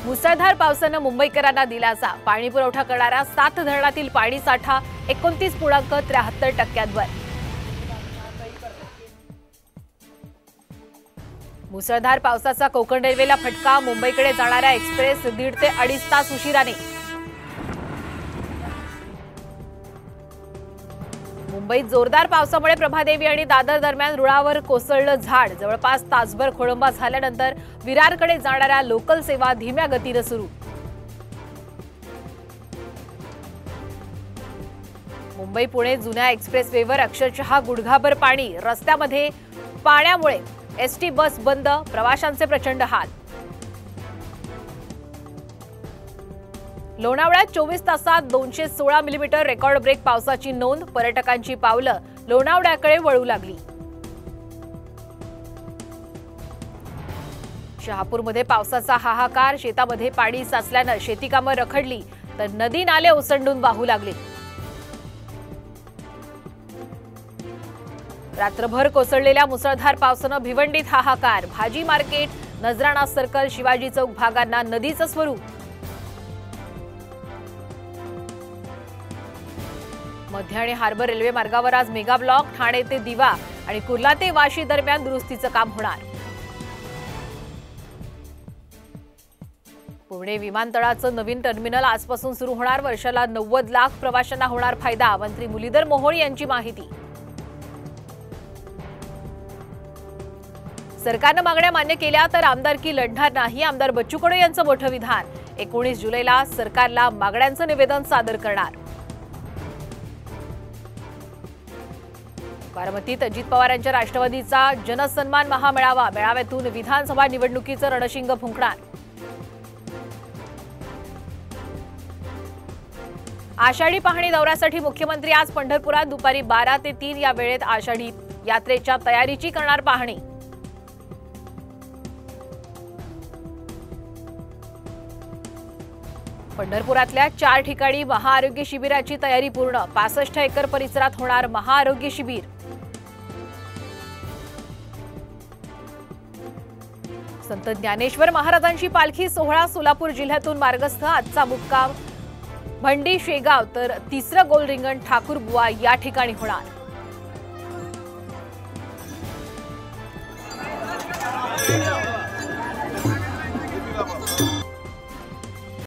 मुसळधार पावसाने मुंबईकरांना दिलासा। पाणी पुरवठा करणाऱ्या 7 धरणातील पाणी साठा 29.73% वर। मुसळधार पावसाचा कोकण रेल्वेला फटका। मुंबईकडे जाणाऱ्या एक्सप्रेस 1.5 ते 2.5 तास उशिराने। मुंबईत जोरदार पावसामुळे प्रभादेवी आणि दादर दरम्यान रुळावर कोसळलं झाड। जवळपास तासभर खोळंबा झाल्यानंतर विरारकडे जाणाऱ्या लोकल सेवा धीम्या गतीने सुरू। मुंबई पुणे जुन्या एक्सप्रेसवेवर अक्षरशः गुडघाभर पाणी। रस्त्यामध्ये पाण्यामुळे एसटी बस बंद। प्रवाशांचे प्रचंड हाल। लोणावळ्यात 24 तासात 216 मिलीमीटर रेकॉर्ड ब्रेक पावसाची नोंद। पर्यटकांची पावलं लोणावळ्याकडे वळू लागली। शहापूरमध्ये पावसाचा हाहाकार। शेतामध्ये पाणी साचल्यानं शेती कामं रखडली तर नदी नाले ओसंडून वाहू लागले। रात्रभर कोसळलेल्या मुसळधार पावसानं भिवंडीत हाहाकार। भाजी मार्केट, नजराणा सर्कल, शिवाजी चौक भागांना नदीचं स्वरूप। मध्य आणि हार्बर रेल्वे मार्गावर आज मेगा ब्लॉक। ठाणे ते दिवा आणि कुर्ला ते वाशी दरम्यान दुरुस्तीचं काम होणार। पुणे विमानतळाचं नवीन टर्मिनल आजपासून सुरू होणार। वर्षाला 90 लाख प्रवाशांना होणार फायदा। मंत्री मुरलीधर मोहोळ यांची माहिती। सरकारनं मागण्या मान्य केल्या तर आमदारकी लढणार नाही। आमदार बच्चू कडू यांचं मोठं विधान। 19 जुलैला सरकारला मागण्यांचं निवेदन सादर करणार। बारामतीत अजित पवार यांच्या राष्ट्रवादीचा जनसन्मान महामेळावा। मेळाव्यातून विधानसभा निवडणुकीचं रणशिंग फुंकणार। आषाढी पाहणी दौऱ्यासाठी मुख्यमंत्री आज पंढरपुरात दुपारी 12 ते 3 या वेळेत आषाढी यात्रेच्या तयारीची करणार पाहणी। पंढरपुरातल्या 4 ठिकाणी महाआरोग्य शिबिराची तयारी पूर्ण। 65 एकर परिसरात होणार महाआरोग्य शिबिर। संत ज्ञानेश्वर महाराजांची पालखी सोहळा सोलापूर जिल्ह्यातून मार्गस्थ। आजचा मुक्काम भंडी शेगाव तर तिसरं गोल रिंगण ठाकूरबुवा या ठिकाणी होणार।